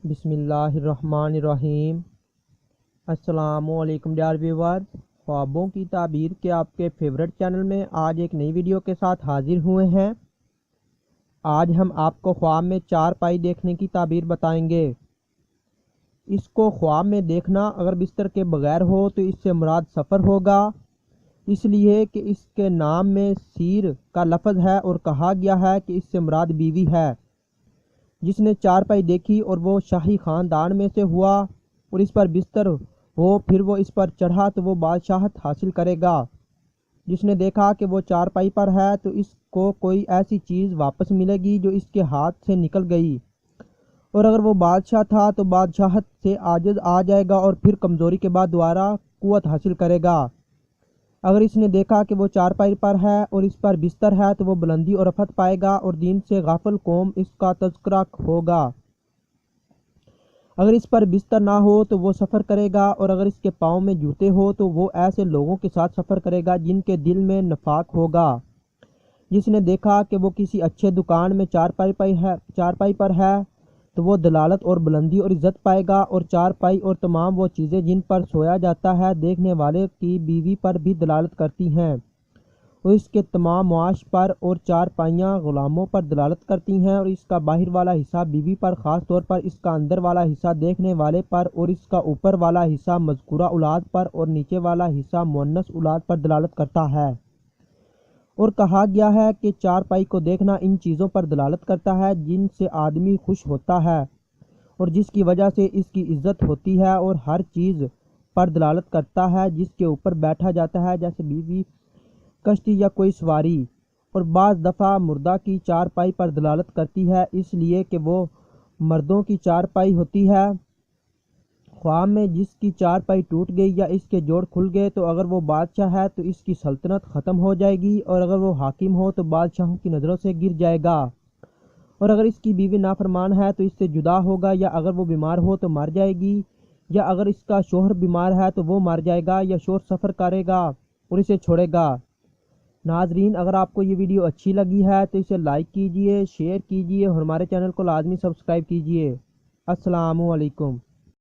بسم اللہ الرحمن الرحیم۔ السلام علیکم ڈیئر ویور، خوابوں کی تعبیر کے آپ کے فیورٹ چینل میں آج ایک نئی ویڈیو کے ساتھ حاضر ہوئے ہیں۔ آج ہم آپ کو خواب میں چارپائی دیکھنے کی تعبیر بتائیں گے۔ اس کو خواب میں دیکھنا اگر بستر کے بغیر ہو تو اس سے مراد سفر ہوگا، اس لیے کہ اس کے نام میں سیر کا لفظ ہے اور کہا گیا ہے کہ اس سے مراد بیوی ہے۔ جس نے چارپائی دیکھی اور وہ شاہی خاندان میں سے ہوا اور اس پر بستر ہو، پھر وہ اس پر چڑھا تو وہ بادشاہت حاصل کرے گا۔ جس نے دیکھا کہ وہ چارپائی پر ہے تو اس کو کوئی ایسی چیز واپس ملے گی جو اس کے ہاتھ سے نکل گئی، اور اگر وہ بادشاہ تھا تو بادشاہت سے عاجز آ جائے گا اور پھر کمزوری کے بعد دوبارہ قوت حاصل کرے گا۔ اگر اس نے دیکھا کہ وہ چارپائی پر ہے اور اس پر بستر ہے تو وہ بلندی اور رفعت پائے گا اور دین سے غافل قوم اس کا تذکرہ ہوگا۔ اگر اس پر بستر نہ ہو تو وہ سفر کرے گا، اور اگر اس کے پاؤں میں جوتے ہو تو وہ ایسے لوگوں کے ساتھ سفر کرے گا جن کے دل میں نفاق ہوگا۔ جس نے دیکھا کہ وہ کسی اچھے دکان میں چارپائی پر ہے تو وہ دلالت اور بلندی اور عزت پائے گا، اور چارپائی اور تمام وہ چیزیں جن پر سویا جاتا ہے دیکھنے والے کی بیوی پر بھی دلالت کرتی ہیں، اور اس کے تمام معاش پر، اور چارپائیاں غلاموں پر دلالت کرتی ہیں، اور اس کا باہر والا حصہ بیوی پر، خاص طور پر اس کا اندر والا حصہ دیکھنے والے پر، اور اس کا اوپر والا حصہ مذکورہ اولاد پر، اور نیچے والا حصہ مؤنث اولاد پر دلالت کرتا ہے۔ اور کہا گیا ہے کہ چارپائی کو دیکھنا ان چیزوں پر دلالت کرتا ہے جن سے آدمی خوش ہوتا ہے اور جس کی وجہ سے اس کی عزت ہوتی ہے، اور ہر چیز پر دلالت کرتا ہے جس کے اوپر بیٹھا جاتا ہے، جیسے بیوی، کشتی یا کوئی سواری۔ اور بعض دفعہ مردہ کی چارپائی پر دلالت کرتی ہے، اس لیے کہ وہ مردوں کی چارپائی ہوتی ہے۔ خواب میں جس کی چارپائی ٹوٹ گئی یا اس کے جوڑ کھل گئے تو اگر وہ بادشاہ ہے تو اس کی سلطنت ختم ہو جائے گی، اور اگر وہ حاکم ہو تو بادشاہوں کی نظروں سے گر جائے گا، اور اگر اس کی بیوی نافرمان ہے تو اس سے جدا ہوگا، یا اگر وہ بیمار ہو تو مر جائے گی، یا اگر اس کا شوہر بیمار ہے تو وہ مر جائے گا، یا شوہر سفر کرے گا اور اسے چھوڑے گا۔ ناظرین، اگر آپ کو یہ ویڈیو اچھی لگی ہے تو اسے لائک کیجئے، شیئر کیجئے اور ہمارے چینل کو لازمی سبسکرائب کیجئے۔ السلام علیکم۔